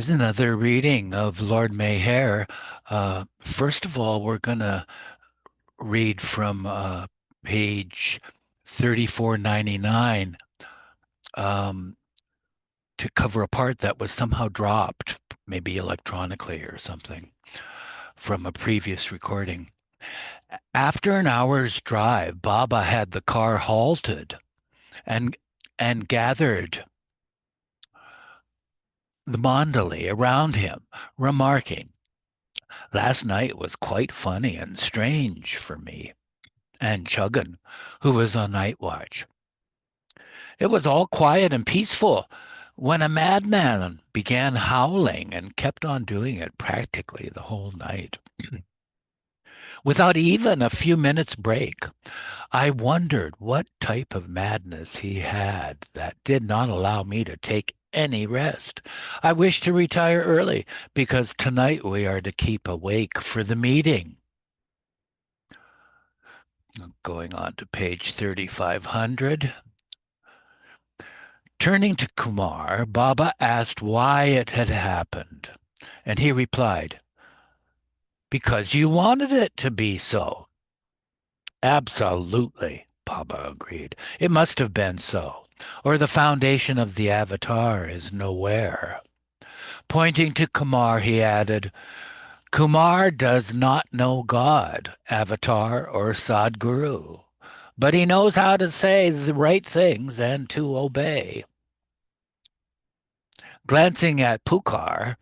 There's another reading of Lord Mayhare. First of all, we're going to read from page 3499 um, to cover a part that was somehow dropped, maybe electronically or something, from a previous recording. After an hour's drive, Baba had the car halted and gathered the Mandali around him, remarking, "Last night was quite funny and strange for me and Chuggan, who was on night watch. It was all quiet and peaceful when a madman began howling and kept on doing it practically the whole night, without even a few minutes' break. I wondered what type of madness he had that did not allow me to take any rest. I wished to retire early because tonight we are to keep awake for the meeting." Going on to page 3500. Turning to Kumar, Baba asked why it had happened, and he replied, "Because you wanted it to be so." "Absolutely," Baba agreed. "It must have been so, or the foundation of the avatar is nowhere." Pointing to Kumar, he added, "Kumar does not know God, Avatar, or Sadguru, but he knows how to say the right things and to obey." Glancing at Pukar,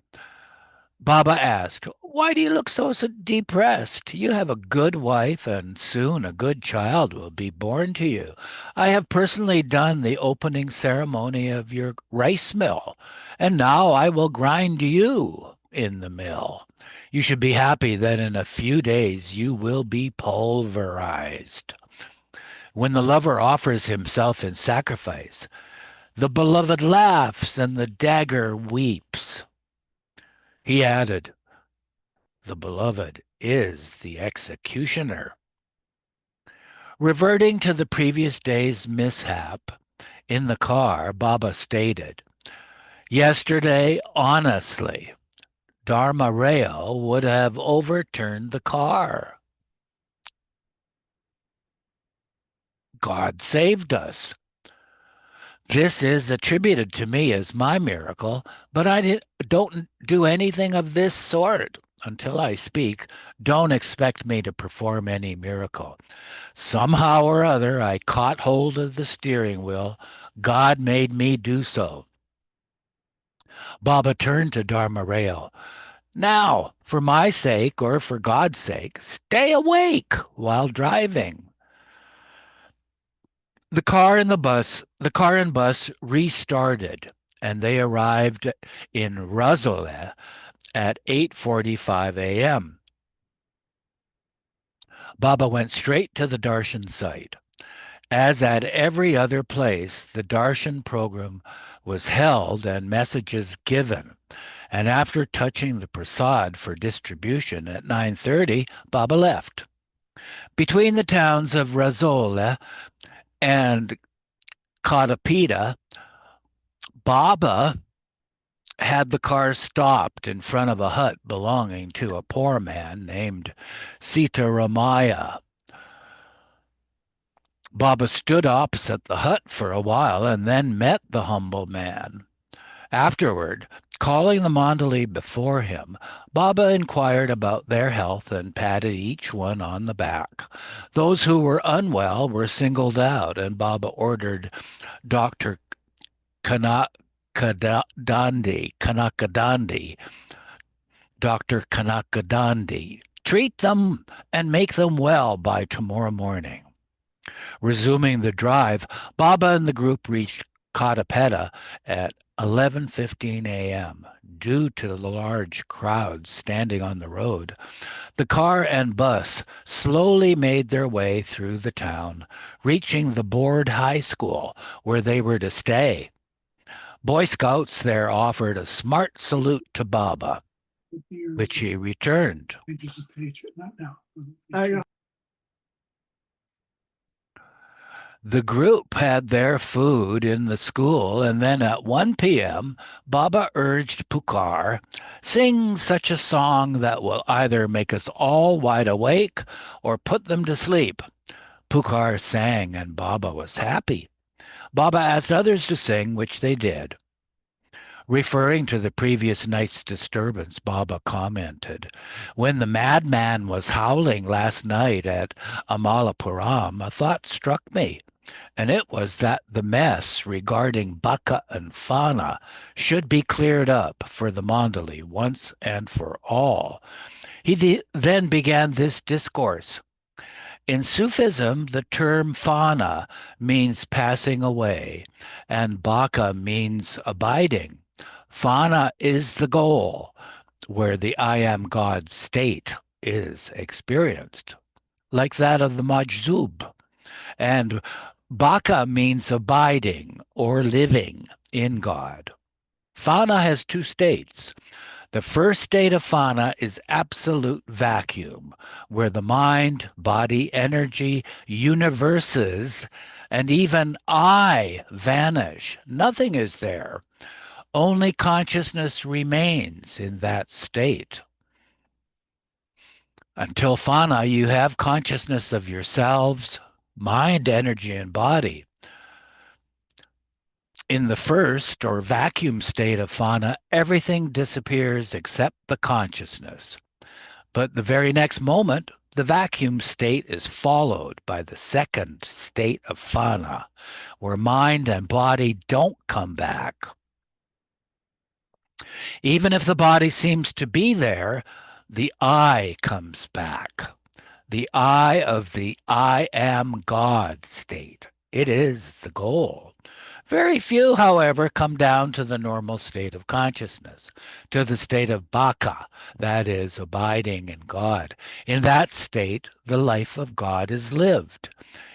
Baba asked, "Why do you look so depressed? You have a good wife, and soon a good child will be born to you. I have personally done the opening ceremony of your rice mill, and now I will grind you in the mill. You should be happy that in a few days you will be pulverized." When the lover offers himself in sacrifice, the beloved laughs and the dagger weeps. He added, "The beloved is the executioner." Reverting to the previous day's mishap in the car, Baba stated, "Yesterday, honestly, Dharma Rayo would have overturned the car. God saved us. This is attributed to me as my miracle, but don't do anything of this sort. Until I speak, don't expect me to perform any miracle. Somehow or other, I caught hold of the steering wheel. God made me do so." Baba turned to Dharma Rayo. "Now, for my sake or for God's sake, stay awake while driving." The car and bus restarted, and they arrived in Rasole at 8:45 a.m. Baba went straight to the darshan site. As at every other place, the darshan program was held and messages given. And after touching the prasad for distribution at 9:30, Baba left. Between the towns of Rasole and Kadapida, Baba had the car stopped in front of a hut belonging to a poor man named Sitaramaya. Baba stood opposite the hut for a while and then met the humble man. Afterward, calling the Mandali before him, Baba inquired about their health and patted each one on the back. Those who were unwell were singled out, and Baba ordered Dr. Kanakadandi, Dr. Kanakadandi, treat them and make them well by tomorrow morning. Resuming the drive, Baba and the group reached Cottapetta at 11:15 a.m. Due to the large crowds standing on the road, the car and bus slowly made their way through the town, reaching the Board High School where they were to stay. Boy Scouts there offered a smart salute to Baba, which he returned. The group had their food in the school, and then at 1 p.m., Baba urged Pukar, sing such a song that will either make us all wide awake or put them to sleep. Pukar sang, and Baba was happy. Baba asked others to sing, which they did. Referring to the previous night's disturbance, Baba commented, when the madman was howling last night at Amalapuram, a thought struck me, and it was that the mess regarding Baka and Fana should be cleared up for the Mandali once and for all. He then began this discourse. In Sufism, the term Fana means passing away, and Baka means abiding. Fana is the goal, where the I am God state is experienced, like that of the Majzub. And Baka means abiding or living in God. Fana has two states. The first state of Fana is absolute vacuum, where the mind, body, energy, universes, and even I vanish. Nothing is there. Only consciousness remains in that state. Until Fana, you have consciousness of yourselves, mind, energy, and body. In the first or vacuum state of Fana, everything disappears except the consciousness. But the very next moment, the vacuum state is followed by the second state of Fana, where mind and body don't come back. Even if the body seems to be there, the I comes back. The I of the I am God state. It is the goal. Very few, however, come down to the normal state of consciousness, to the state of Baka, that is, abiding in God. In that state, the life of God is lived.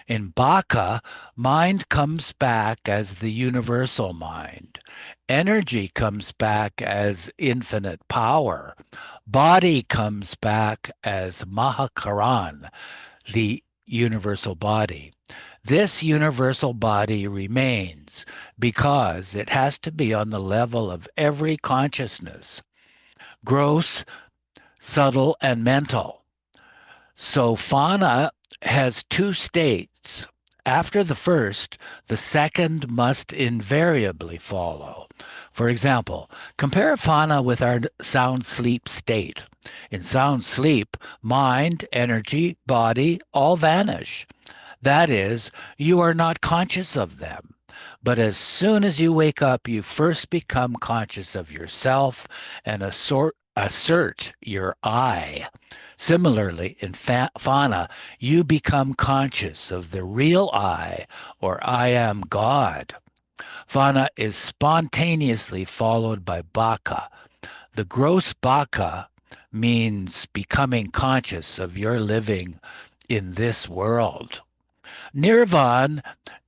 In Baka, mind comes back as the universal mind. Energy comes back as infinite power. Body comes back as Mahakaran, the universal body. This universal body remains because it has to be on the level of every consciousness, gross, subtle, and mental. So Fana has two states. After the first, the second must invariably follow. For example, compare Fana with our sound sleep state. In sound sleep, mind, energy, body all vanish. That is, you are not conscious of them. But as soon as you wake up, you first become conscious of yourself and assert your I. Similarly, in Fana, you become conscious of the real I, or I am God. Fana is spontaneously followed by Baka. The gross Baka means becoming conscious of your living in this world. Nirvan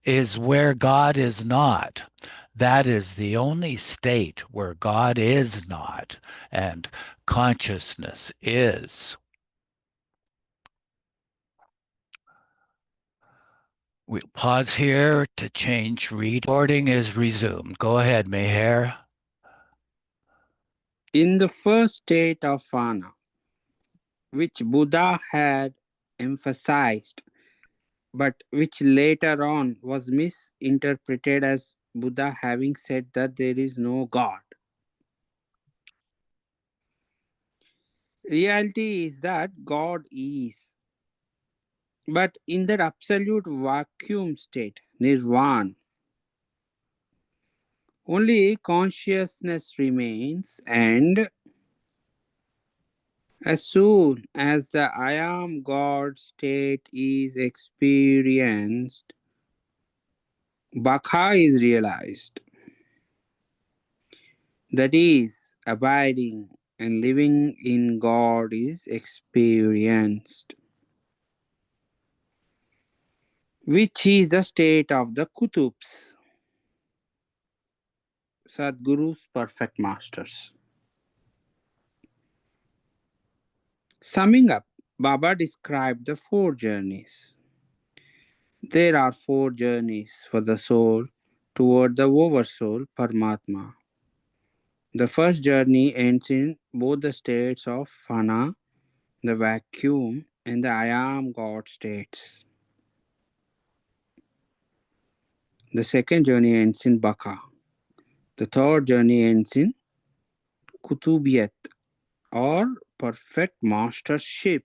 is where God is not. That is the only state where God is not and consciousness is. We'll pause here to change read. Recording is resumed. Go ahead, Meher. In the first state of Fana, which Buddha had emphasized, but which later on was misinterpreted as Buddha having said that there is no God. Reality is that God is. But in that absolute vacuum state, nirvana, only consciousness remains, and as soon as the I am God state is experienced, Baka is realized. That is, abiding and living in God is experienced, which is the state of the Kutubs, Sadguru's perfect masters. Summing up, Baba described the four journeys. There are four journeys for the soul toward the oversoul, Paramatma. The first journey ends in both the states of Fana, the vacuum, and the I am God states. The second journey ends in Baka. The third journey ends in Kutubiyat, or perfect mastership.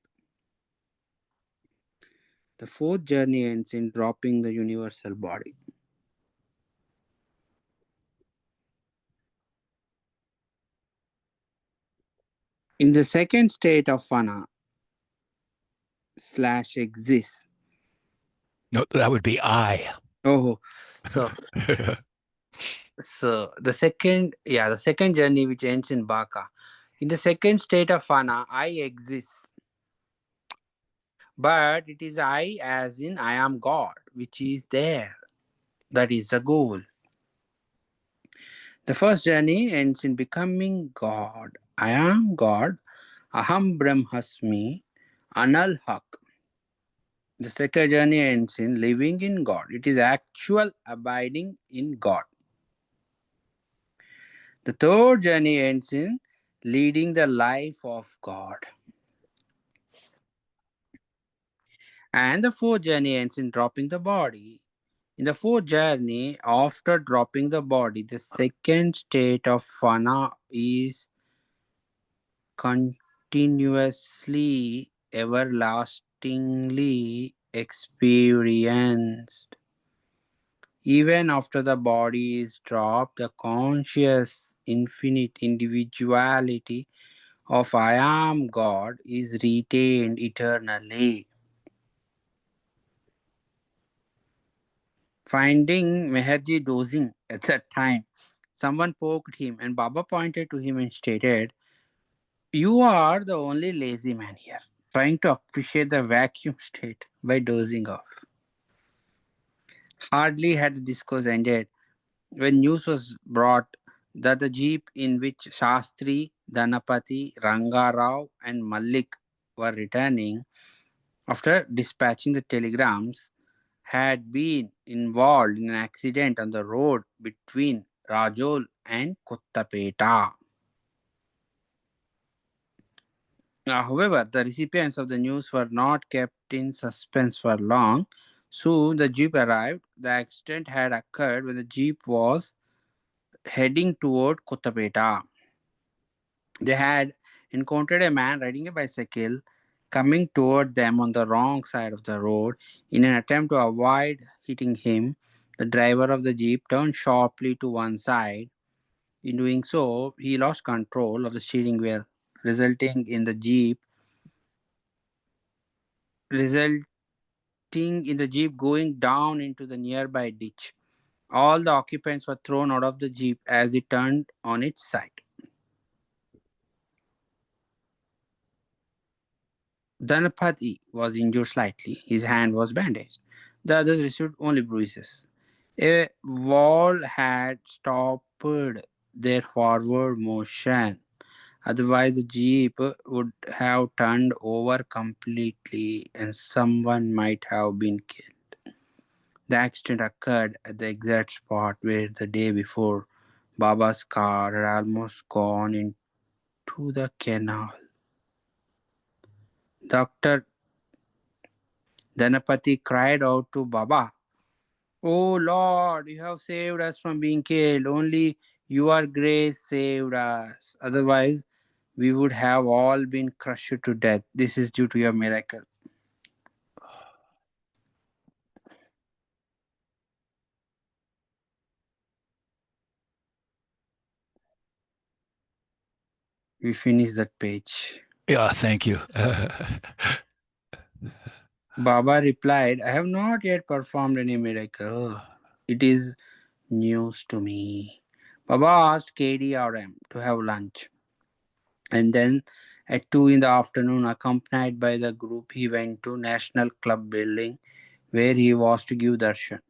The fourth journey ends in dropping the universal body. In the second state of Fana slash exists. No, that would be I. Oh, so the second journey which ends in Baka. In the second state of Fana, I exist. But it is I as in I am God, which is there. That is the goal. The first journey ends in becoming God. I am God. Aham Brahmasmi. Anal Haq. The second journey ends in living in God. It is actual abiding in God. The third journey ends in leading the life of God. And the fourth journey ends in dropping the body. In the fourth journey, after dropping the body, the second state of Fana is continuously, everlastingly experienced. Even after the body is dropped, the conscious infinite individuality of I am God is retained eternally. Finding Meherji dozing at that time, someone poked him and Baba pointed to him and stated, "You are the only lazy man here, trying to appreciate the vacuum state by dozing off." Hardly had the discourse ended when news was brought that the jeep in which Shastri, Dhanapati, Rangarao, and Malik were returning after dispatching the telegrams had been involved in an accident on the road between Rajol and Kottapeta. However, the recipients of the news were not kept in suspense for long. Soon the jeep arrived. The accident had occurred when the jeep was heading toward Kottapeta. They had encountered a man riding a bicycle coming toward them on the wrong side of the road. In an attempt to avoid hitting him, the driver of the jeep turned sharply to one side. In doing so, he lost control of the steering wheel, resulting in the jeep resulting in the jeep going down into the nearby ditch. All the occupants were thrown out of the jeep as it turned on its side. Dhanapati was injured slightly. His hand was bandaged. The others received only bruises. A wall had stopped their forward motion. Otherwise, the jeep would have turned over completely and someone might have been killed. The accident occurred at the exact spot where the day before Baba's car had almost gone into the canal. Dr. Dhanapati cried out to Baba, "Oh Lord, you have saved us from being killed. Only your grace saved us. Otherwise, we would have all been crushed to death. This is due to your miracle." We finish that page. Yeah, thank you. Baba replied, "I have not yet performed any miracle. It is news to me." Baba asked KDRM to have lunch. And then at 2 in the afternoon, accompanied by the group, he went to National Club building where he was to give darshan.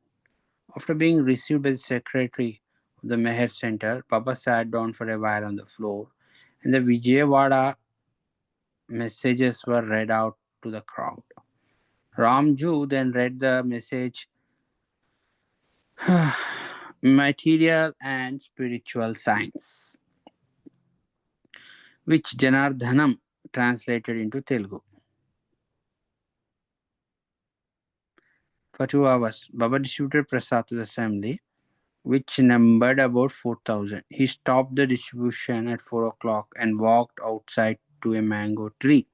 After being received by the secretary of the Meher Center, Baba sat down for a while on the floor and the Vijayawada messages were read out to the crowd. Ramju then read the message material and spiritual science, which Janardhanam translated into Telugu. For 2 hours, Baba distributed prasad to the assembly, which numbered about 4,000. He stopped the distribution at 4 o'clock and walked outside to a mango tree,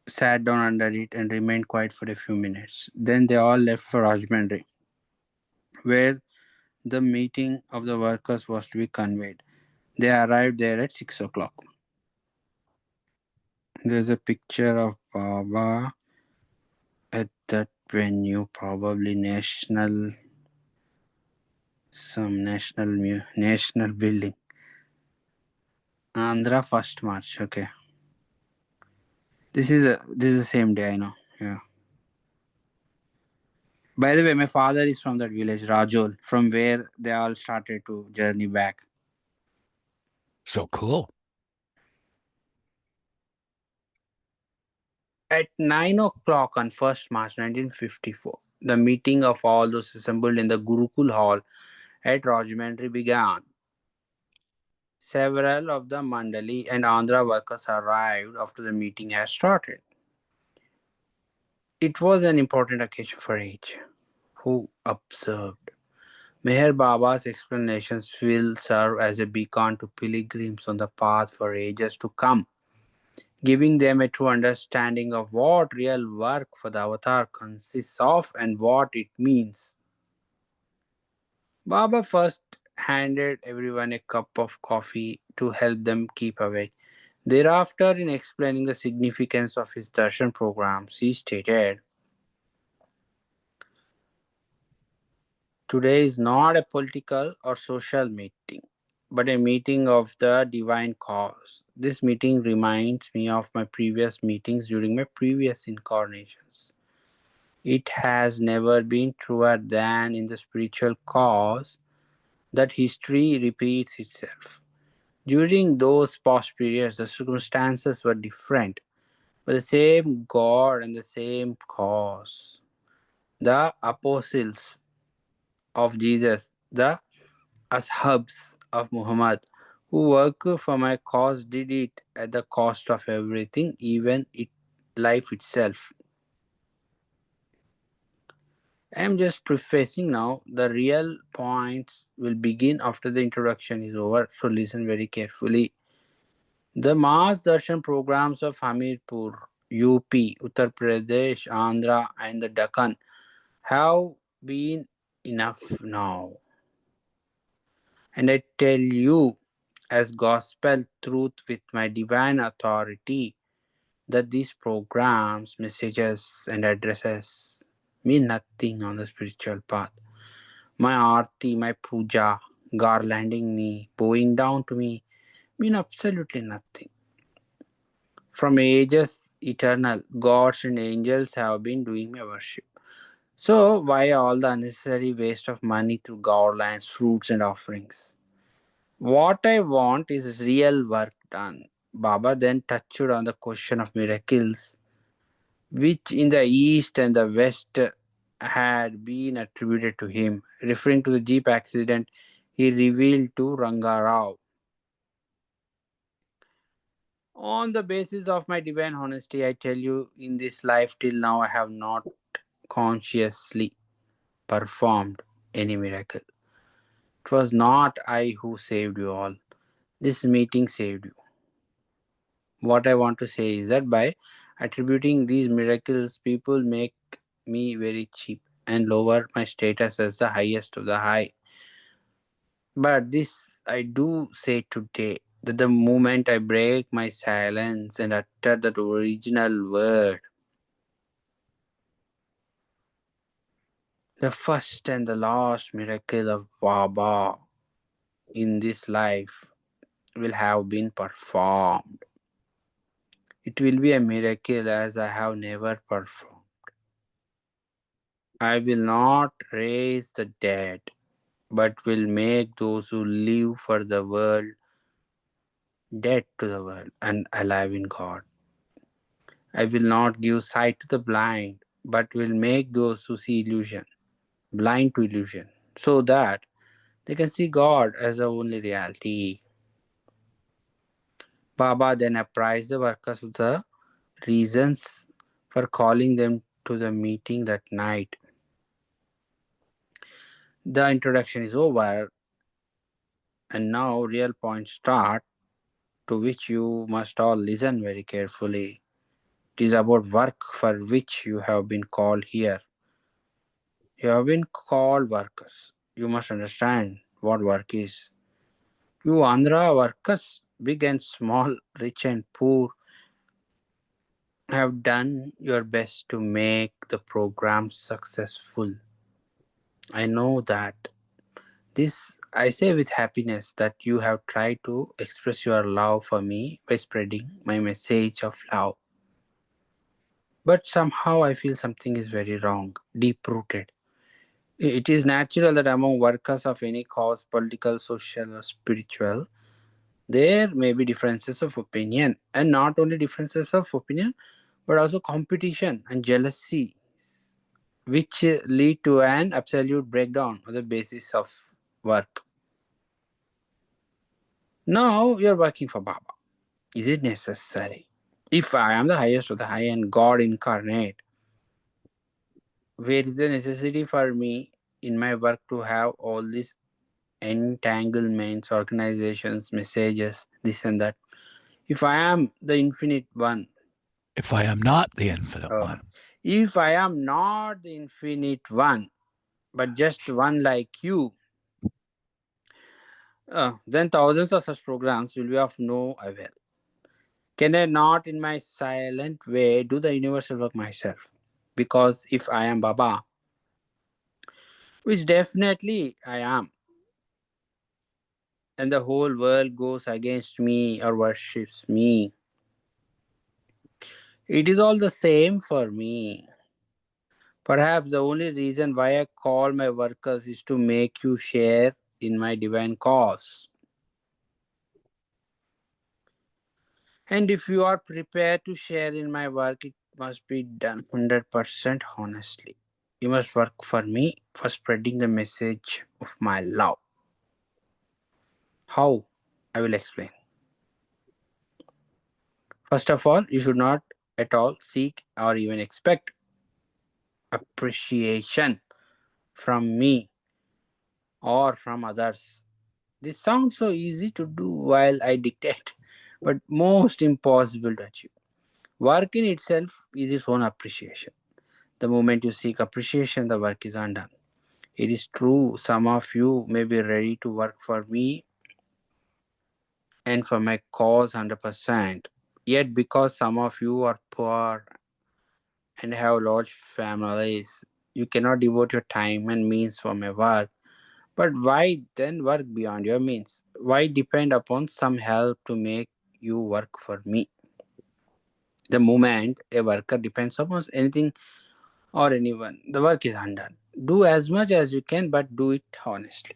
sat down under it, and remained quiet for a few minutes. Then they all left for Rajmandri, where the meeting of the workers was to be conveyed. They arrived there at 6 o'clock. There's a picture of Baba at that venue, probably national building. Andhra 1st March. Okay. This is the same day, I know. Yeah. By the way, my father is from that village, Rajol, from where they all started to journey back. So cool. At 9 o'clock on 1st March 1954, the meeting of all those assembled in the Gurukul Hall at Rajahmundry began. Several of the Mandali and Andhra workers arrived after the meeting had started. It was an important occasion for each, who observed. Meher Baba's explanations will serve as a beacon to pilgrims on the path for ages to come, giving them a true understanding of what real work for the avatar consists of and what it means. Baba first handed everyone a cup of coffee to help them keep awake. Thereafter, in explaining the significance of his darshan programs, he stated, "Today is not a political or social meeting, but a meeting of the divine cause. This meeting reminds me of my previous meetings during my previous incarnations. It has never been truer than in the spiritual cause that history repeats itself. During those past periods, the circumstances were different, but the same God and the same cause. The apostles of Jesus, the ashabs of Muhammad, who worked for my cause, did it at the cost of everything, even life itself. I am just prefacing now. The real points will begin after the introduction is over, so listen very carefully. The mass darshan programs of Hamirpur, UP, Uttar Pradesh, Andhra, and the Deccan have been enough now. And I tell you, as gospel truth with my divine authority, that these programs, messages, and addresses mean nothing on the spiritual path. My arti, my puja, garlanding me, bowing down to me, mean absolutely nothing. From ages eternal, gods and angels have been doing my worship. So why all the unnecessary waste of money through garlands, fruits, and offerings? What I want is real work done. Baba then touched on the question of miracles, which in the east and the west had been attributed to him. Referring to the jeep accident, he revealed to Rangarao. On the basis of my divine honesty, I tell you, in this life till now, I have not consciously performed any miracle. It was not I who saved you all. This meeting saved you. What I want to say is that by attributing these miracles, people make me very cheap and lower my status as the highest of the high. But this I do say today, that the moment I break my silence and utter that original word, the first and the last miracle of Baba in this life will have been performed. It will be a miracle as I have never performed. I will not raise the dead, but will make those who live for the world dead to the world and alive in God. I will not give sight to the blind, but will make those who see illusion blind to illusion, so that they can see God as the only reality. Baba then apprised the workers of the reasons for calling them to the meeting that night. The introduction is over, and now real points start, to which you must all listen very carefully. It is about work for which you have been called here. You have been called workers. You must understand what work is. You Andhra workers, big and small, rich and poor, have done your best to make the program successful. I know that. This I say with happiness that you have tried to express your love for me by spreading my message of love. But somehow I feel something is very wrong, deep rooted. It is natural that among workers of any cause, political, social, or spiritual, there may be differences of opinion, and not only differences of opinion, but also competition and jealousy, which lead to an absolute breakdown of the basis of work. Now you're working for Baba. Is it necessary? If I am the highest of the high and God incarnate, where is the necessity for me in my work to have all these entanglements, organizations, messages, this and that? If I am the infinite one, If I am not the infinite uh, one, if I am not the infinite one, but just one like you, then thousands of such programs will be of no avail. Can I not, in my silent way, do the universal work myself? Because if I am Baba, which definitely I am, and the whole world goes against me or worships me, it is all the same for me. Perhaps the only reason why I call my workers is to make you share in my divine cause. And if you are prepared to share in my work, it must be done 100% honestly. You must work for me for spreading the message of my love. How? I will explain. First of all, you should not at all seek or even expect appreciation from me or from others. This sounds so easy to do while I dictate, but most impossible to achieve. Work in itself is its own appreciation. The moment you seek appreciation, the work is undone. It is true, some of you may be ready to work for me and for my cause 100%. Yet, because some of you are poor and have large families, you cannot devote your time and means for my work. But why then work beyond your means? Why depend upon some help to make you work for me? The moment a worker depends upon anything or anyone, the work is undone. Do as much as you can, but do it honestly.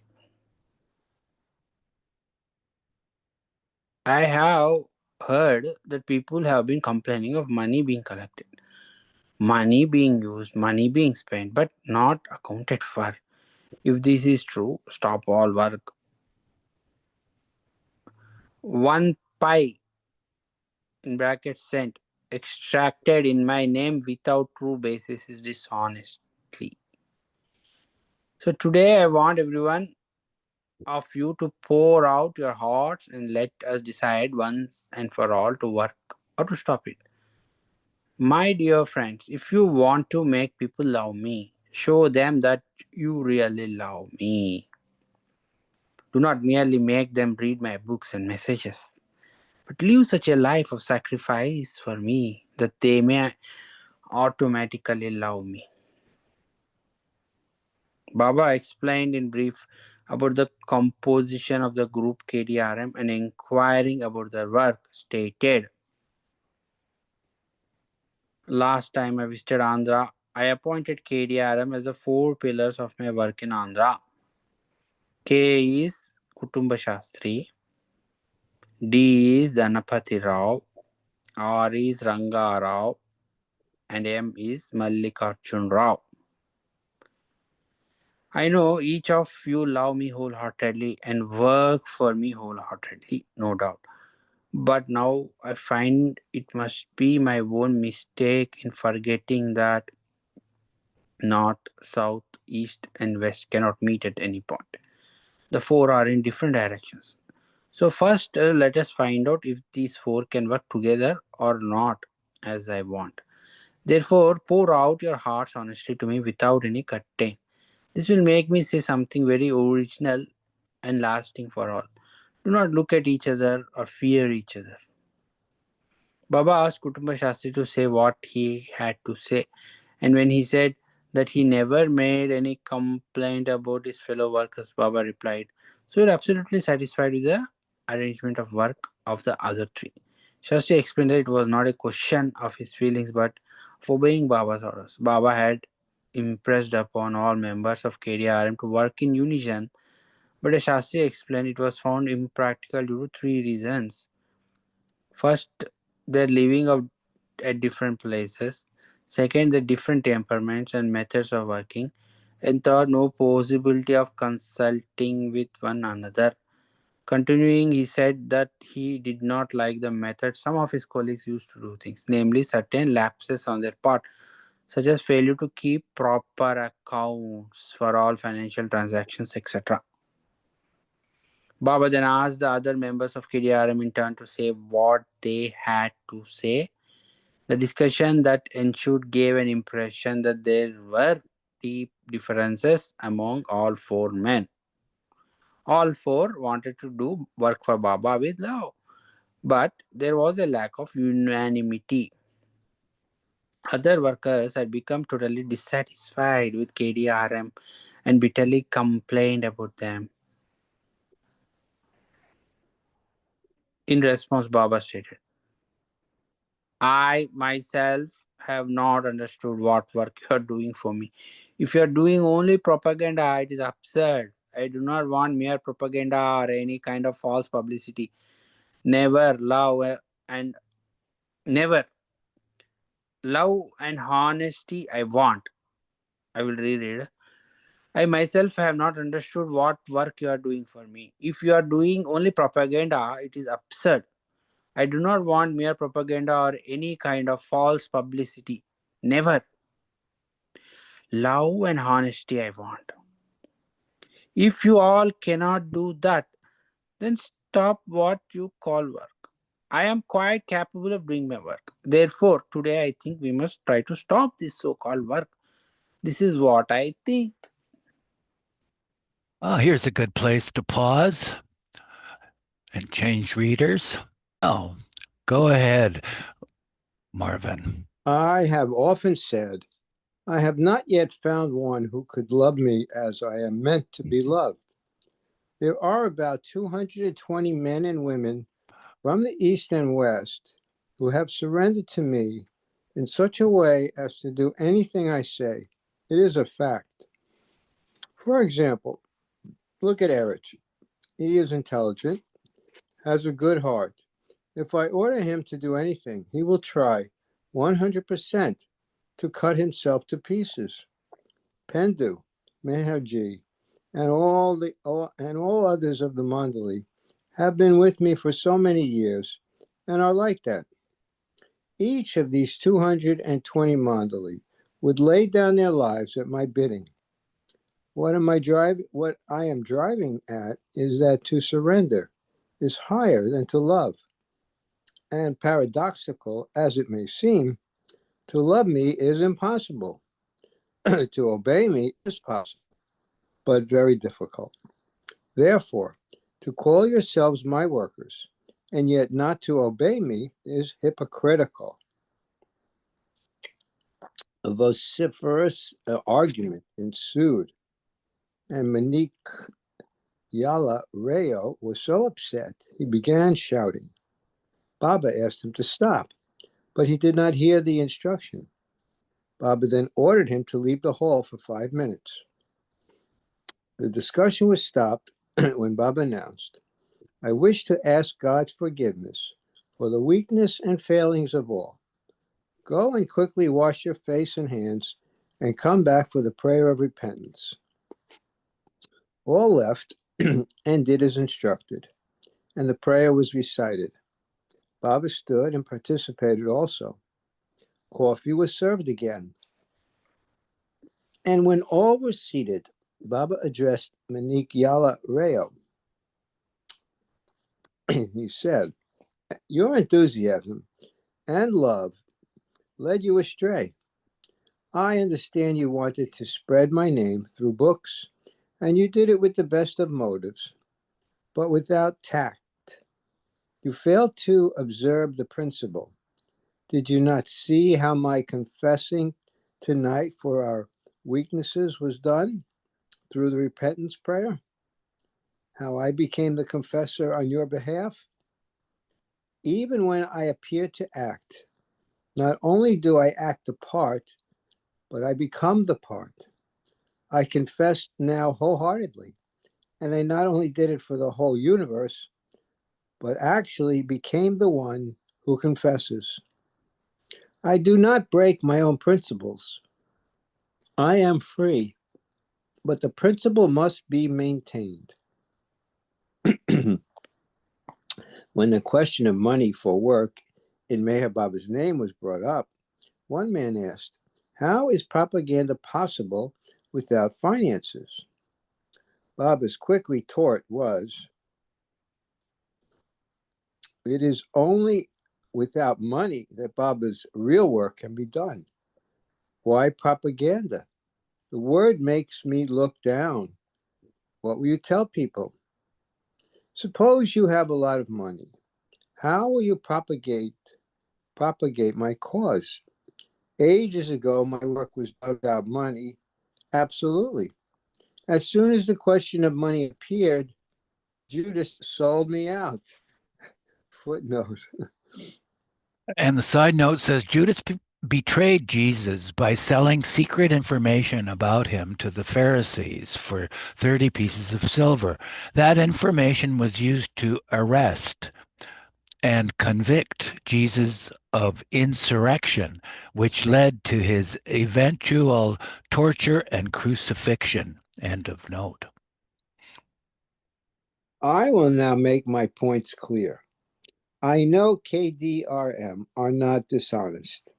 I have heard that people have been complaining of money being collected, money being used, money being spent, but not accounted for. If this is true, stop all work. One pie in brackets sent extracted in my name without true basis is dishonestly. So today I want everyone of you to pour out your hearts and let us decide once and for all to work or to stop it. My dear friends, if you want to make people love me, show them that you really love me. Do not merely make them read my books and messages, but live such a life of sacrifice for me that they may automatically love me. Baba explained in brief about the composition of the group KDRM and inquiring about their work, stated, last time I visited Andhra, I appointed KDRM as the four pillars of my work in Andhra. K is Kutumba Shastri, D is Dhanapati Rao, R is Ranga Rao, and M is Mallikarjun Rao. I know each of you love me wholeheartedly and work for me wholeheartedly, no doubt. But now I find it must be my own mistake in forgetting that north, south, east, and west cannot meet at any point. The four are in different directions. So, first, let us find out if these four can work together or not as I want. Therefore, pour out your hearts honestly to me without any cutting. This will make me say something very original and lasting for all. Do not look at each other or fear each other. Baba asked Kutumba Shastri to say what he had to say, and when he said that he never made any complaint about his fellow workers, Baba replied, "So you're absolutely satisfied with the arrangement of work of the other three." Shastri explained that it was not a question of his feelings but of obeying Baba's orders. Baba had impressed upon all members of KDRM to work in unison, but as Shastri explained, it was found impractical due to three reasons. First, they're living at different places. Second, the different temperaments and methods of working. And third, no possibility of consulting with one another. Continuing, he said that he did not like the method some of his colleagues used to do things, namely certain lapses on their part, such as failure to keep proper accounts for all financial transactions, etc. Baba then asked the other members of KDRM in turn to say what they had to say. The discussion that ensued gave an impression that there were deep differences among all four men. All four wanted to do work for Baba with love, but there was a lack of unanimity. Other workers had become totally dissatisfied with KDRM and bitterly complained about them. In response, Baba stated, "I myself have not understood what work you are doing for me. If you are doing only propaganda, it is absurd. I do not want mere propaganda or any kind of false publicity. Never love and never love and honesty I want." I will reread. "I myself have not understood what work you are doing for me. If you are doing only propaganda, it is absurd. I do not want mere propaganda or any kind of false publicity. Never love and honesty I want. If you all cannot do that, then stop what you call work. I am quite capable of doing my work. Therefore, today I think we must try to stop this so called work. This is what I think." Here's a good place to pause and change readers. Oh, go ahead, Marvin. I have often said, I have not yet found one who could love me as I am meant to be loved. There are about 220 men and women from the East and West who have surrendered to me in such a way as to do anything I say. It is a fact. For example, look at Erich. He is intelligent, has a good heart. If I order him to do anything, he will try 100% to cut himself to pieces. Pendu, Meherji, and all others of the Mandali have been with me for so many years and are like that. Each of these 220 Mandali would lay down their lives at my bidding. What I am driving at is that to surrender is higher than to love. And paradoxical as it may seem, to love me is impossible. To obey me is possible, but very difficult. Therefore, to call yourselves my workers and yet not to obey me is hypocritical. A vociferous argument ensued, and Manik Yala Rayo was so upset he began shouting. Baba asked him to stop, but he did not hear the instruction. Baba then ordered him to leave the hall for 5 minutes. The discussion was stopped when Baba announced, I wish to ask God's forgiveness for the weakness and failings of all. Go and quickly wash your face and hands and come back for the prayer of repentance. All left and did as instructed, and the prayer was recited. Baba stood and participated also. Coffee was served again. And when all were seated, Baba addressed Manik Yala Rayo. He said, "Your enthusiasm and love led you astray. I understand you wanted to spread my name through books, and you did it with the best of motives, but without tact. You failed to observe the principle. Did you not see how my confessing tonight for our weaknesses was done through the repentance prayer? How I became the confessor on your behalf? Even when I appear to act, not only do I act the part, but I become the part. I confess now wholeheartedly, and I not only did it for the whole universe, but actually became the one who confesses. I do not break my own principles. I am free, but the principle must be maintained." When the question of money for work in Meher Baba's name was brought up, one man asked, "How is propaganda possible without finances?" Baba's quick retort was, "It is only without money that Baba's real work can be done. Why propaganda? The word makes me look down. What will you tell people? Suppose you have a lot of money. How will you propagate my cause? Ages ago, my work was done without money. Absolutely. As soon as the question of money appeared, Judas sold me out." Footnote. And the side note says Judas betrayed Jesus by selling secret information about him to the Pharisees for 30 pieces of silver. That information was used to arrest and convict Jesus of insurrection, which led to his eventual torture and crucifixion. End of note. I will now make my points clear. I know KDRM are not dishonest.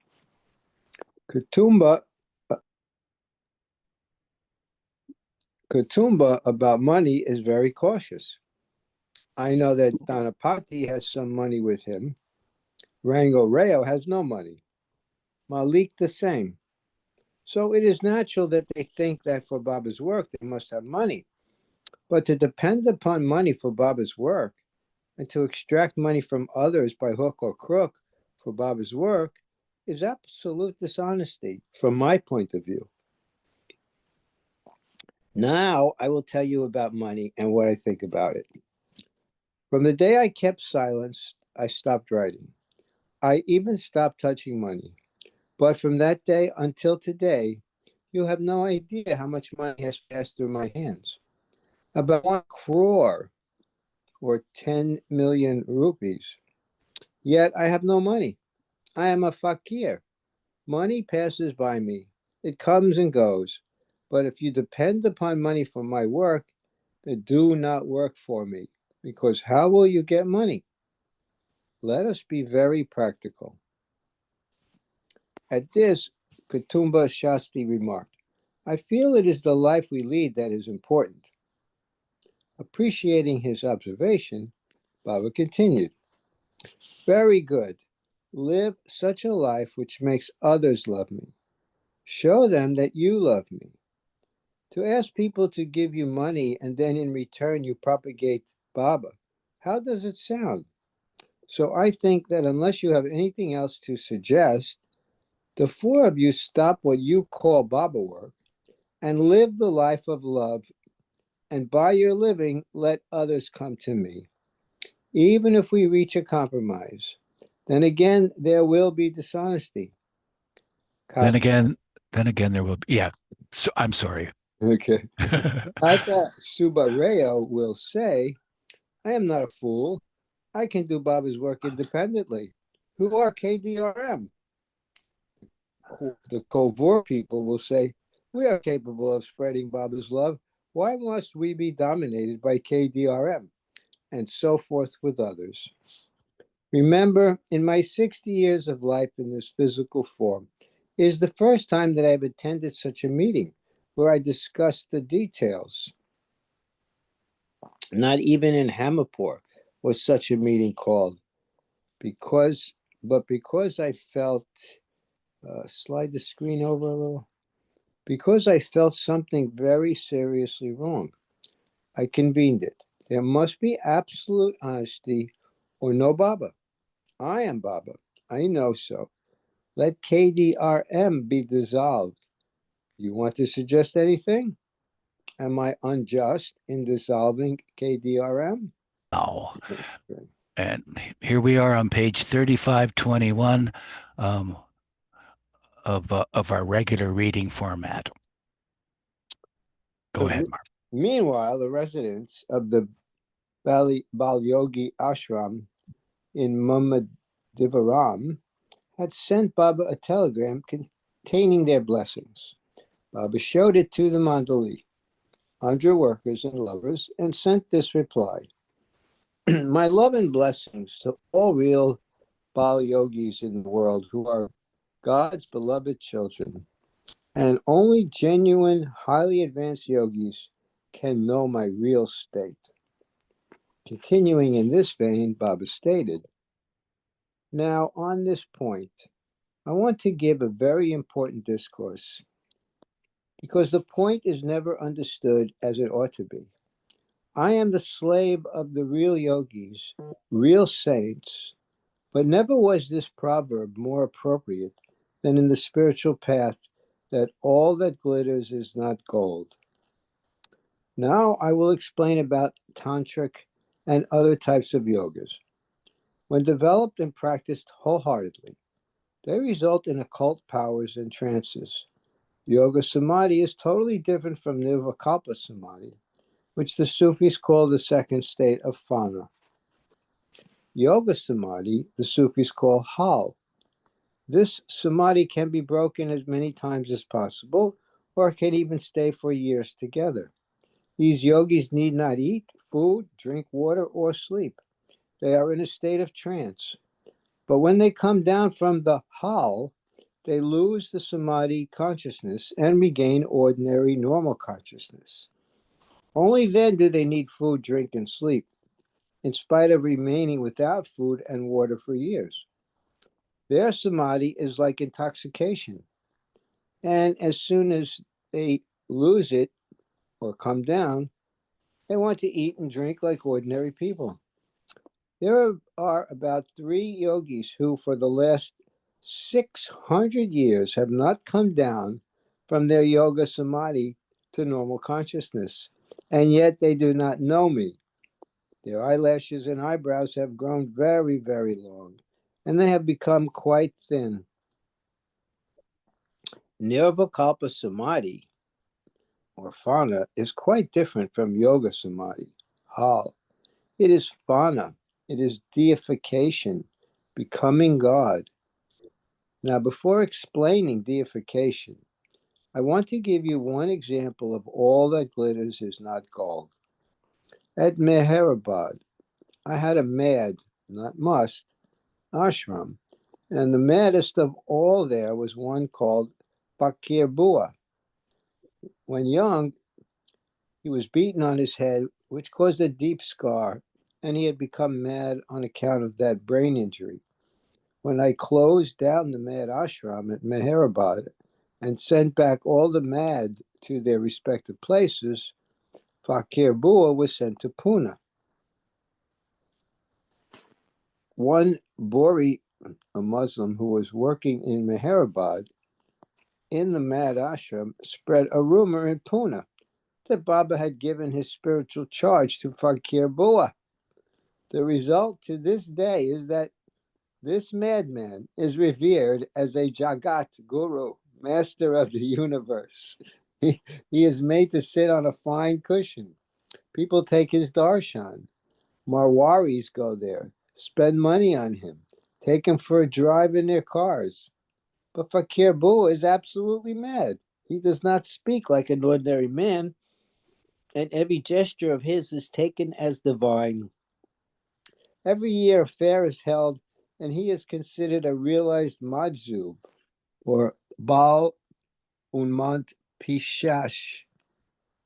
Kutumba about money is very cautious. I know that Dhanapati has some money with him. Rango Rayo has no money. Malik the same. So it is natural that they think that for Baba's work they must have money. But to depend upon money for Baba's work and to extract money from others by hook or crook for Baba's work is absolute dishonesty from my point of view. Now I will tell you about money and what I think about it. From the day I kept silence, I stopped writing. I even stopped touching money. But from that day until today, you have no idea how much money has passed through my hands. About 1 crore or 10 million rupees. Yet I have no money. I am a fakir. Money passes by me. It comes and goes. But if you depend upon money for my work, then do not work for me, because how will you get money? Let us be very practical. At this, Kutumba Shasti remarked, I feel it is the life we lead that is important. Appreciating his observation, Baba continued, very good. Live such a life which makes others love me. Show them that you love me. To ask people to give you money and then in return you propagate Baba, how does it sound? So I think that unless you have anything else to suggest, the four of you stop what you call Baba work and live the life of love, and by your living, let others come to me. Even if we reach a compromise, then again, there will be dishonesty. Then again, there will be, yeah. So I'm sorry. Okay. Kata Subareo will say, I am not a fool. I can do Baba's work independently. Who are KDRM? The Kovor people will say, we are capable of spreading Baba's love. Why must we be dominated by KDRM? And so forth with others. Remember, in my 60 years of life in this physical form, it is the first time that I've attended such a meeting where I discussed the details. Not even in Hamapur was such a meeting called. Because I felt, slide the screen over a little. Because I felt something very seriously wrong, I convened it. There must be absolute honesty or no Baba. I am Baba. I know so. Let KDRM be dissolved. You want to suggest anything? Am I unjust in dissolving KDRM? No. And here we are on page 3521 of our regular reading format. Go ahead, Mark. Meanwhile, the residents of the Bal Yogi ashram in Mumadivaram had sent Baba a telegram containing their blessings. Baba showed it to the Mandali, under workers and lovers, and sent this reply. My love and blessings to all real Bal Yogis in the world who are God's beloved children, and only genuine, highly advanced yogis can know my real state. Continuing in this vein, Baba stated, now on this point, I want to give a very important discourse because the point is never understood as it ought to be. I am the slave of the real yogis, real saints, but never was this proverb more appropriate than in the spiritual path that all that glitters is not gold. Now I will explain about tantric and other types of yogas. When developed and practiced wholeheartedly, they result in occult powers and trances. Yoga Samadhi is totally different from Nirvikalpa Samadhi, which the Sufis call the second state of Fana. Yoga Samadhi, the Sufis call Hal. This Samadhi can be broken as many times as possible, or can even stay for years together. These yogis need not eat, food, drink water, or sleep. They are in a state of trance. But when they come down from the Hal, they lose the Samadhi consciousness and regain ordinary, normal consciousness. Only then do they need food, drink, and sleep, in spite of remaining without food and water for years. Their Samadhi is like intoxication. And as soon as they lose it or come down, they want to eat and drink like ordinary people. There are about 3 yogis who, for the last 600 years, have not come down from their yoga samadhi to normal consciousness, and yet they do not know me. Their eyelashes and eyebrows have grown very, very long, and they have become quite thin. Nirvikalpa Samadhi, or Fana, is quite different from Yoga Samadhi, Hal. It is Fana. It is deification, becoming God. Now, before explaining deification, I want to give you one example of all that glitters is not gold. At Meherabad, I had a mad, not must, ashram, and the maddest of all there was one called Fakir Bua. When young, he was beaten on his head, which caused a deep scar, and he had become mad on account of that brain injury. When I closed down the mad ashram at Meherabad and sent back all the mad to their respective places, Fakir Bua was sent to Pune. One Bori, a Muslim who was working in Meherabad in the mad ashram, spread a rumor in Pune that Baba had given his spiritual charge to Fakir Bua. The result to this day is that this madman is revered as a Jagat Guru, master of the universe. He is made to sit on a fine cushion. People take his darshan. Marwaris go there, spend money on him, take him for a drive in their cars. But Fakir Bua is absolutely mad. He does not speak like an ordinary man, and every gesture of his is taken as divine. Every year a fair is held, and he is considered a realized Majzub, or Baal Unmant Pishash,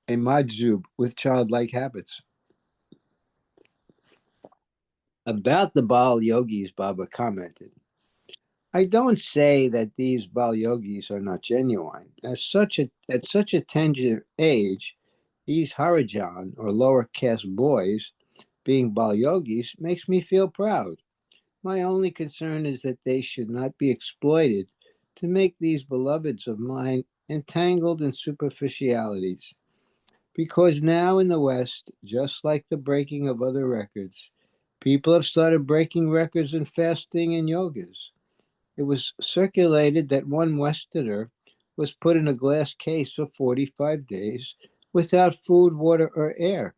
a Majzub with childlike habits. About the Baal yogis, Baba commented, I don't say that these Baal yogis are not genuine. At such a tender age, these Harijan, or lower caste boys, being Baal yogis, makes me feel proud. My only concern is that they should not be exploited to make these beloveds of mine entangled in superficialities. Because now in the West, just like the breaking of other records, people have started breaking records in fasting and yogas. It was circulated that one Westerner was put in a glass case for 45 days without food, water, or air.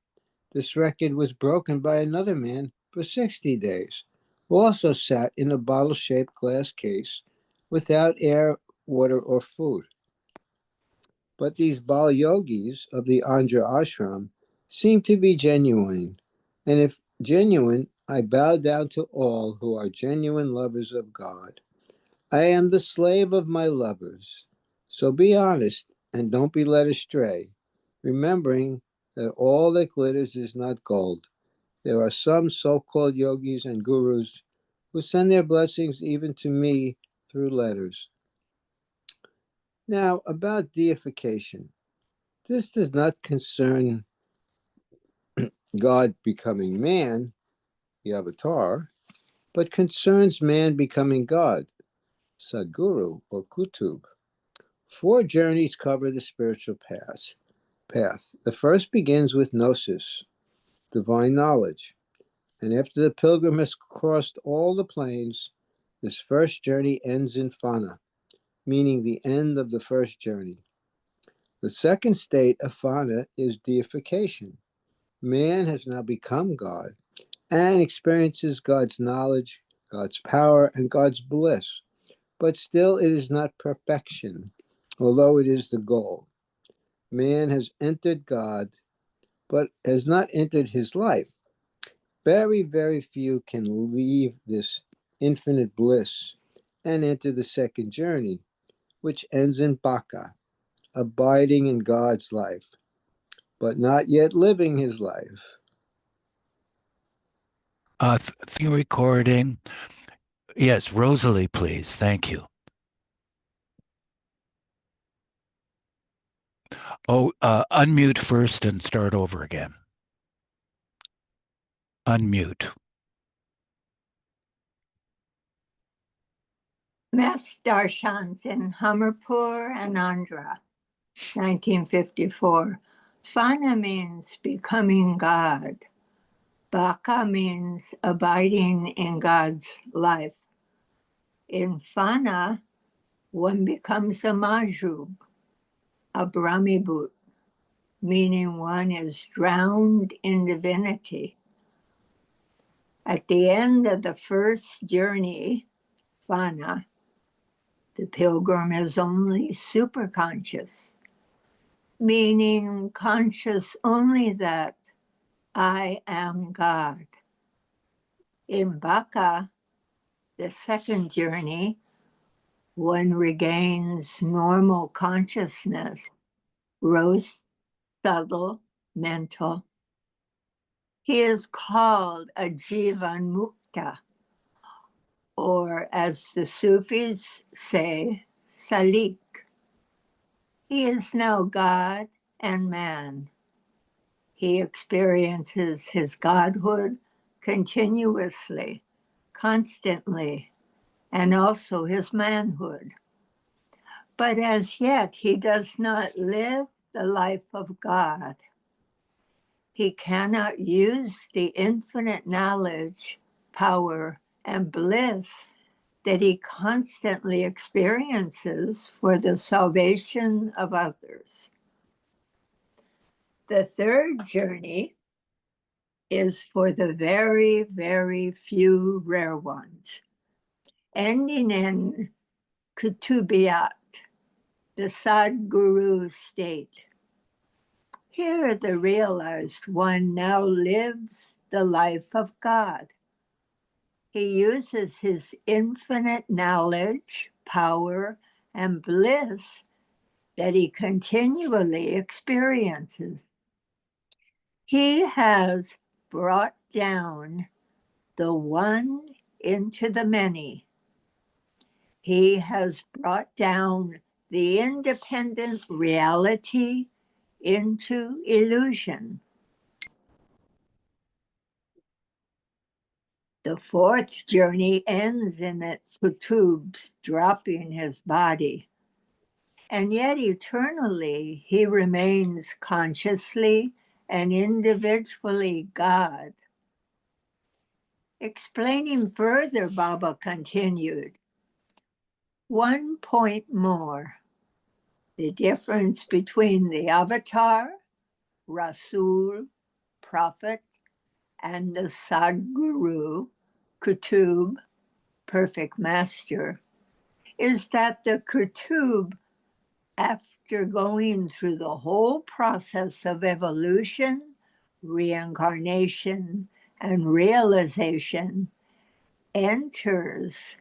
This record was broken by another man for 60 days, who also sat in a bottle shaped glass case without air, water, or food. But these Baal yogis of the Andhra ashram seem to be genuine. And if genuine, I bow down to all who are genuine lovers of God. I am the slave of my lovers. So be honest and don't be led astray, remembering that all that glitters is not gold. There are some so called yogis and gurus who send their blessings even to me through letters. Now, about deification. This does not concern God becoming man, the avatar, but concerns man becoming God, Sadguru or Kutub. 4 journeys cover the spiritual path. The first begins with gnosis, divine knowledge, and after the pilgrim has crossed all the planes, this first journey ends in fana, meaning the end of the first journey. The second state of fana is deification. Man has now become God and experiences God's knowledge, God's power, and God's bliss. But still, it is not perfection, although it is the goal. Man has entered God, but has not entered his life. Very, very few can leave this infinite bliss and enter the second journey, which ends in baka, abiding in God's life, but not yet living his life. The recording. Yes, Rosalie, please. Thank you. Oh, unmute first and start over again. Unmute. Mass Darshans in Hamirpur and Andhra, 1954. Fana means becoming God. Baka means abiding in God's life. In Fana, one becomes a Majub, a Brahmibhut, meaning one is drowned in divinity. At the end of the first journey, Fana, the pilgrim is only superconscious, meaning conscious only that I am God. In Baka, the second journey, one regains normal consciousness, gross, subtle, mental. He is called a Jivan Mukta, or as the Sufis say, Salik. He is now God and man. He experiences his godhood continuously, constantly, and also his manhood. But as yet, he does not live the life of God. He cannot use the infinite knowledge, power, and bliss that he constantly experiences for the salvation of others. The third journey is for the very, very few rare ones, ending in Kutubiyat, the Sadguru state. Here the realized one now lives the life of God. He uses his infinite knowledge, power, and bliss that he continually experiences. He has brought down the one into the many. He has brought down the independent reality into illusion. The fourth journey ends in the Kutub's dropping his body. And yet eternally he remains consciously and individually God. Explaining further, Baba continued, 1 point more. The difference between the avatar, Rasul, prophet, and the Sadguru, Kutub, perfect master, is that the Kutub, after going through the whole process of evolution, reincarnation, and realization, enters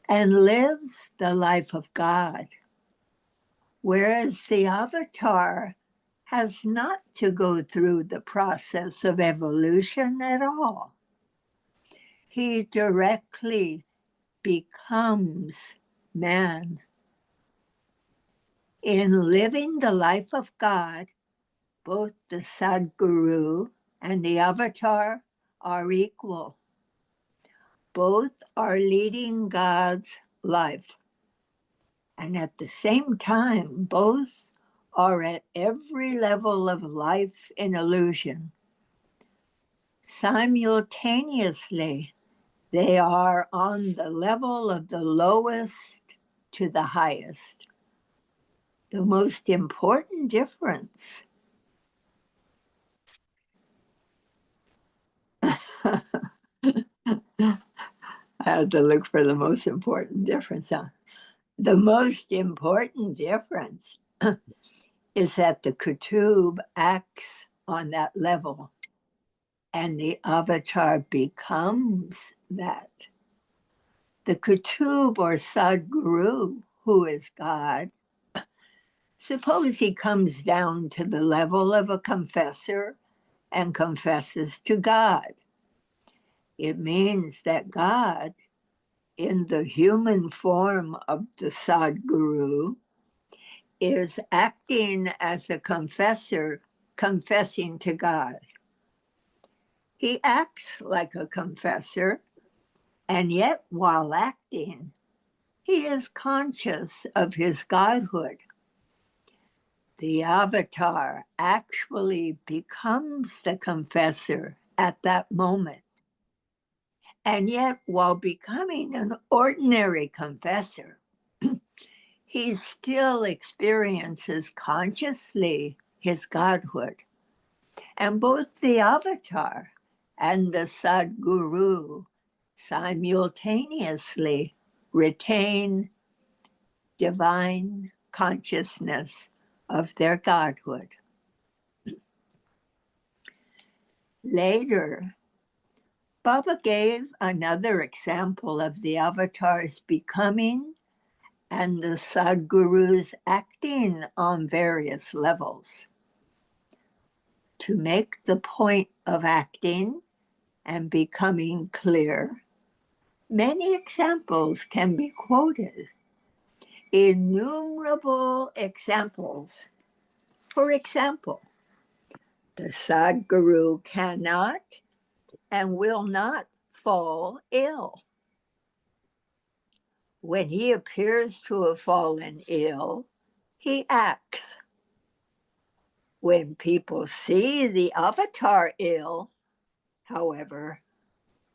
and lives the life of God, whereas the avatar has not to go through the process of evolution at all. He directly becomes man. In living the life of God, both the Sadguru and the avatar are equal. Both are leading God's life. And at the same time, both are at every level of life in illusion. Simultaneously, they are on the level of the lowest to the highest. The most important difference I had to look for the most important difference. The most important difference is that the Kutub acts on that level and the avatar becomes that. The Kutub or Sadguru, who is God, suppose he comes down to the level of a confessor and confesses to God. It means that God, in the human form of the Sadguru, is acting as a confessor, confessing to God. He acts like a confessor, and yet while acting, he is conscious of his godhood. The avatar actually becomes the confessor at that moment. And yet, while becoming an ordinary confessor, he still experiences consciously his godhood. And both the avatar and the Sadguru simultaneously retain divine consciousness of their godhood. Later, Baba gave another example of the avatars becoming and the Sadgurus acting on various levels. To make the point of acting and becoming clear, many examples can be quoted. Innumerable examples. For example, the Sadguru cannot and will not fall ill. When he appears to have fallen ill, he acts. When people see the avatar ill, however,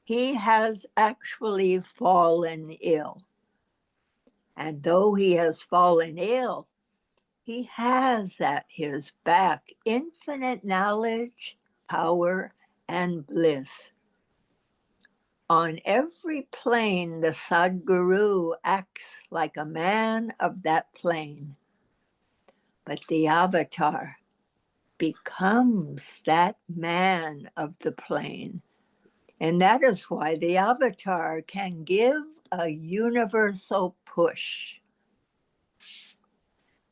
he has actually fallen ill. And though he has fallen ill, he has at his back infinite knowledge, power, and bliss. On every plane, the Sadguru acts like a man of that plane. But the avatar becomes that man of the plane. And that is why the avatar can give a universal push.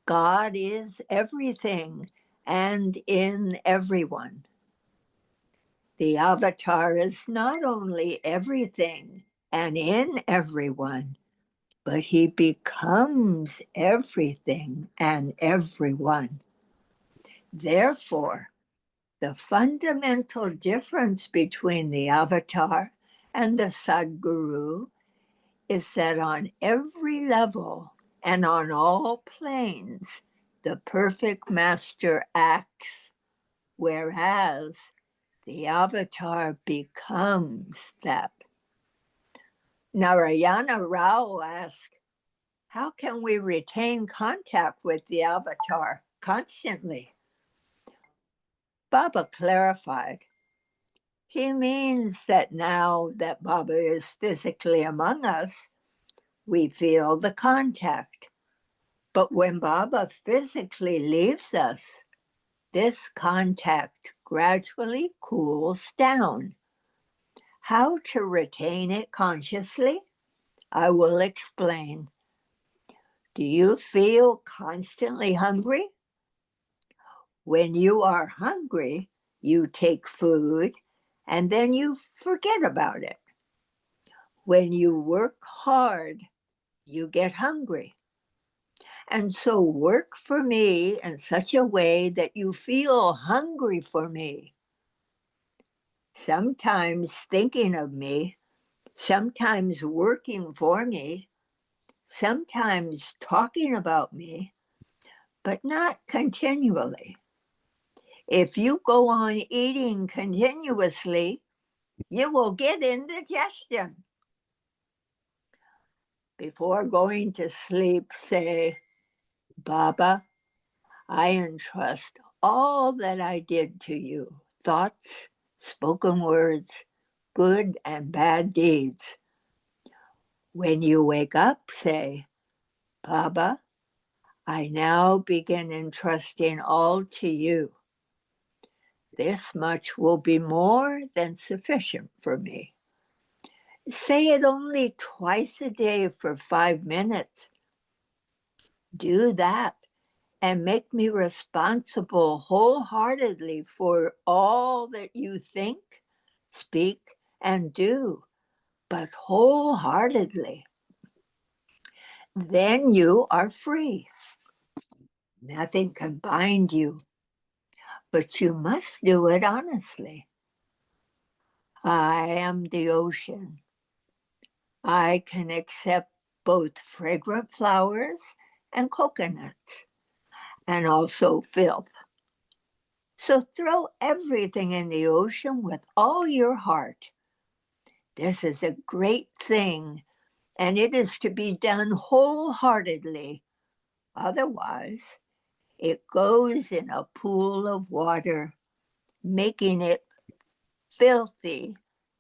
God is everything and in everyone. The avatar is not only everything and in everyone, but he becomes everything and everyone. Therefore, the fundamental difference between the avatar and the Sadguru is that on every level and on all planes, the perfect master acts, whereas the avatar becomes that. Narayana Rao asked, how can we retain contact with the avatar constantly? Baba clarified, he means that now that Baba is physically among us, we feel the contact. But when Baba physically leaves us, this contact gradually cools down. How to retain it consciously? I will explain. Do you feel constantly hungry? When you are hungry, you take food and then you forget about it. When you work hard, you get hungry. And so work for me in such a way that you feel hungry for me. Sometimes thinking of me, sometimes working for me, sometimes talking about me, but not continually. If you go on eating continuously, you will get indigestion. Before going to sleep, say, Baba, I entrust all that I did to you, thoughts, spoken words, good and bad deeds. When you wake up, say, Baba, I now begin entrusting all to you. This much will be more than sufficient for me. Say it only twice a day for 5 minutes. Do that and make me responsible wholeheartedly for all that you think, speak, and do, but wholeheartedly. Then you are free. Nothing can bind you, but you must do it honestly. I am the ocean. I can accept both fragrant flowers and coconuts, and also filth. So throw everything in the ocean with all your heart. This is a great thing, and it is to be done wholeheartedly. Otherwise, it goes in a pool of water, making it filthy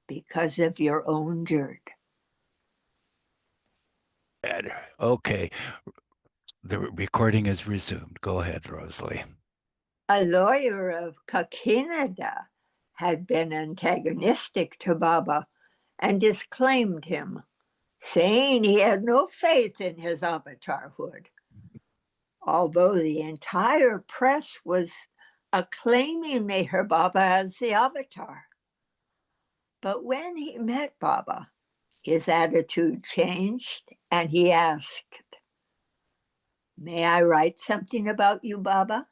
because of your own dirt. Okay. The recording is resumed. Go ahead, Rosalie. A lawyer of Kakinada had been antagonistic to Baba and disclaimed him, saying he had no faith in his avatarhood. Although the entire press was acclaiming Meher Baba as the avatar. But when he met Baba, his attitude changed and he asked, may I write something about you, Baba?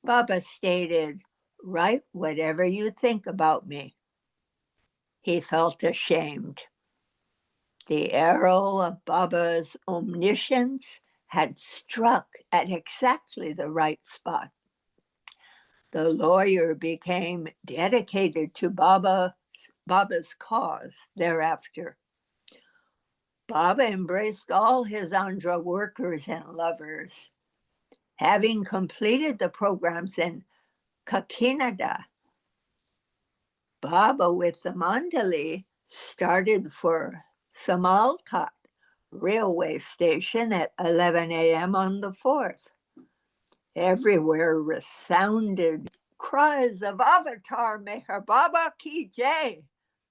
Baba stated, write whatever you think about me. He felt ashamed. The arrow of Baba's omniscience had struck at exactly the right spot. The lawyer became dedicated to Baba's cause thereafter. Baba embraced all his Andhra workers and lovers. Having completed the programs in Kakinada, Baba with the Mandali started for Samalkot railway station at 11 a.m. on the 4th. Everywhere resounded cries of Avatar Meher Baba Ki Jai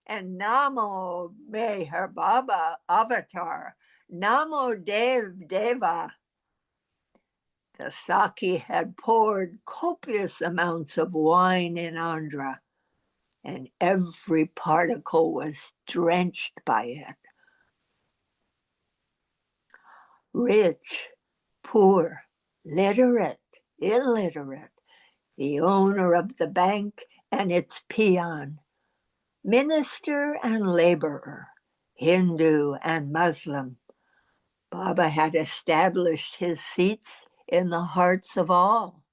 and Namo Meher Baba Avatar, Namo Dev Deva. The Saki had poured copious amounts of wine in Andhra, and every particle was drenched by it. Rich, poor, literate, illiterate, the owner of the bank and its peon, minister and laborer, Hindu and Muslim, Baba had established his seats in the hearts of all.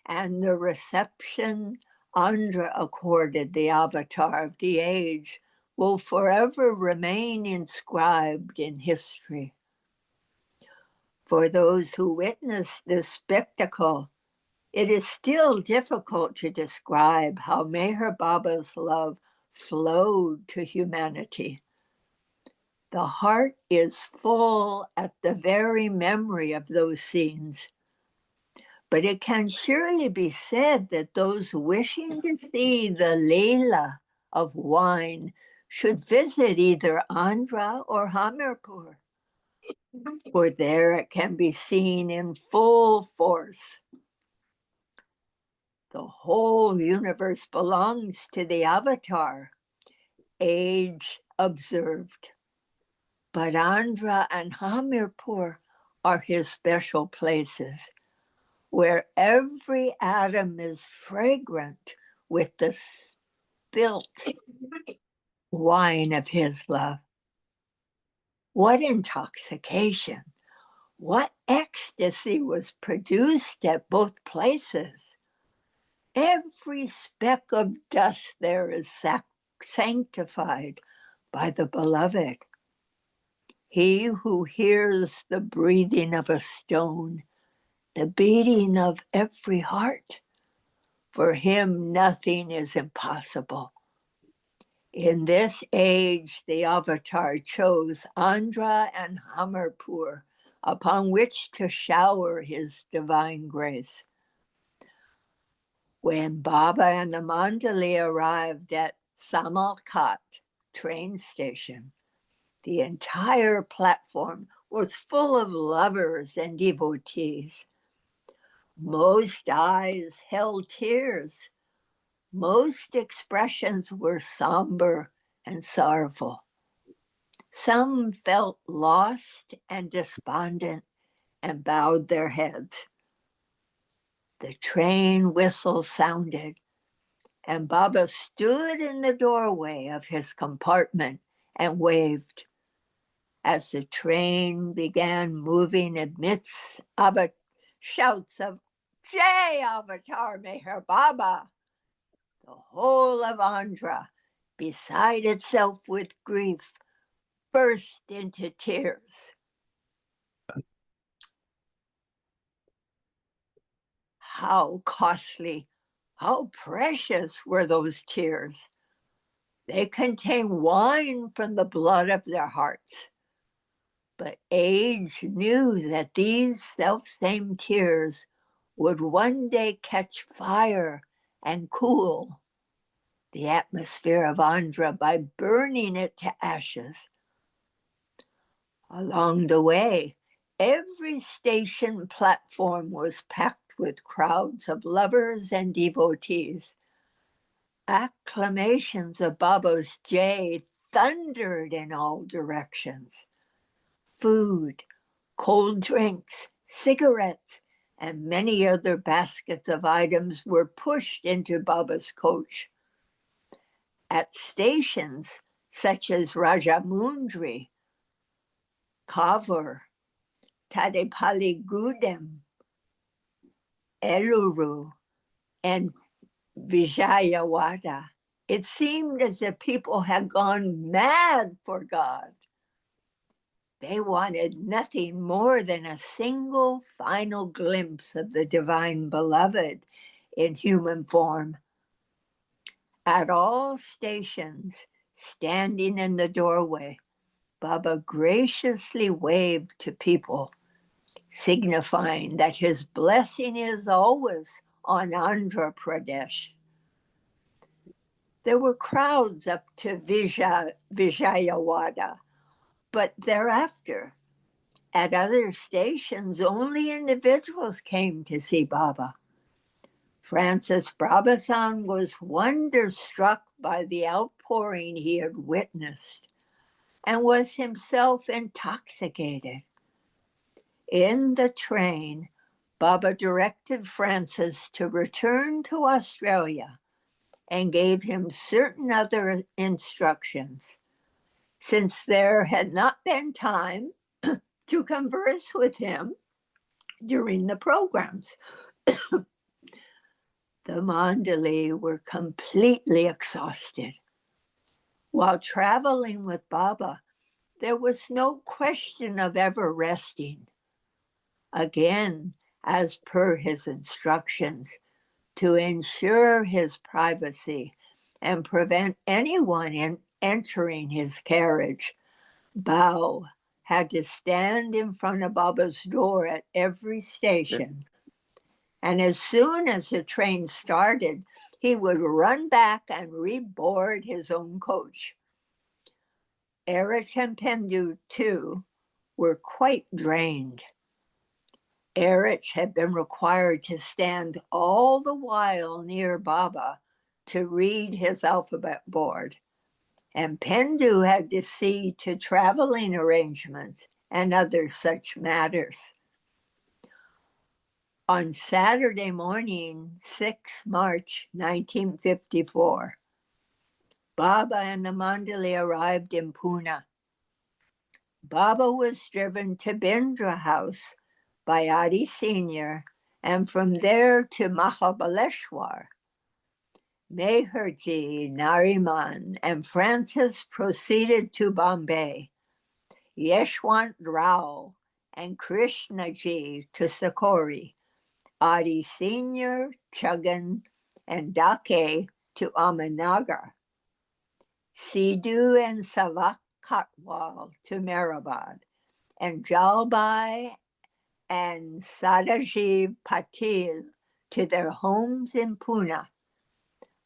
And the reception Andhra accorded the avatar of the age will forever remain inscribed in history. For those who witnessed this spectacle, it is still difficult to describe how Meher Baba's love flowed to humanity. The heart is full at the very memory of those scenes. But it can surely be said that those wishing to see the Leela of wine should visit either Andhra or Hamirpur, for there it can be seen in full force. The whole universe belongs to the avatar, age observed. But Andhra and Hamirpur are his special places, where every atom is fragrant with the spilt wine of his love. What intoxication, what ecstasy was produced at both places. Every speck of dust there is sanctified by the beloved. He who hears the breathing of a stone, the beating of every heart, for him nothing is impossible. In this age, the avatar chose Andhra and Hamirpur upon which to shower his divine grace. When Baba and the Mandali arrived at Samalkot train station, the entire platform was full of lovers and devotees. Most eyes held tears. Most expressions were somber and sorrowful. Some felt lost and despondent and bowed their heads. The train whistle sounded, and Baba stood in the doorway of his compartment and waved. As the train began moving amidst shouts of Jai Avatar Meher Baba, the whole of Andhra, beside itself with grief, burst into tears. How costly, how precious were those tears. They contained wine from the blood of their hearts. But age knew that these self-same tears would one day catch fire and cool the atmosphere of Andhra by burning it to ashes. Along the way, every station platform was packed with crowds of lovers and devotees. Acclamations of Baba's Jai thundered in all directions. Food, cold drinks, cigarettes, and many other baskets of items were pushed into Baba's coach. At stations such as Rajamundry, Kavur, Tadepaligudem, Eluru, and Vijayawada, it seemed as if people had gone mad for God. They wanted nothing more than a single final glimpse of the divine beloved in human form. At all stations, Standing in the doorway, Baba graciously waved to people, signifying that his blessing is always on Andhra Pradesh. There were crowds up to Vijayawada, but thereafter, at other stations, only individuals came to see Baba. Francis Brabazon was wonderstruck by the outpouring he had witnessed and was himself intoxicated. In the train, Baba directed Francis to return to Australia and gave him certain other instructions, since there had not been time to converse with him during the programs. The Mandali were completely exhausted. While traveling with Baba, there was no question of ever resting. Again, as per his instructions, to ensure his privacy and prevent anyone entering his carriage, Bao had to stand in front of Baba's door at every station. And as soon as the train started, he would run back and reboard his own coach. Erich and Pendu, too, were quite drained. Erich had been required to stand all the while near Baba to read his alphabet board, and Pendu had to see to traveling arrangements and other such matters. On Saturday morning, 6 March 1954, Baba and the Mandali arrived in Pune. Baba was driven to Bindra House by Adi Sr. and from there to Mahabaleshwar. Meherji, Nariman, and Francis proceeded to Bombay. Yeshwant Rao and Krishnaji to Sakori. Adi Sr., Chuggan, and Dake to Ahmednagar. Sidhu and Savak Katwal to Mehrabad, and Jalbai and Sadaji Patil to their homes in Pune.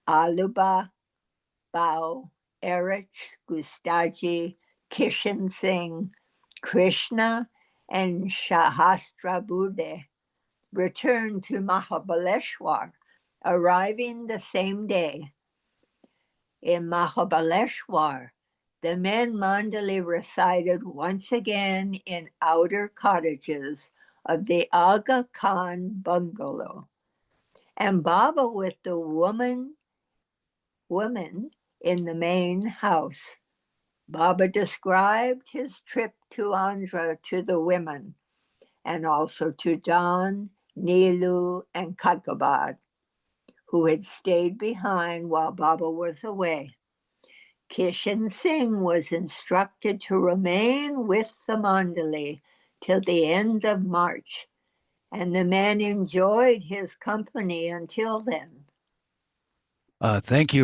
Aluba, Bao, Erich, Gustaji, Kishan Singh, Krishna, and Shahastra returned to Mahabaleshwar, arriving the same day. In Mahabaleshwar, the men Mandali resided once again in outer cottages of the Aga Khan bungalow, and Baba with the women in the main house. Baba described his trip to Andhra to the women, and also to Don, Nilu, and Kakabad, who had stayed behind while Baba was away. Kishan Singh was instructed to remain with the Mandali till the end of March, and the men enjoyed his company until then. Thank you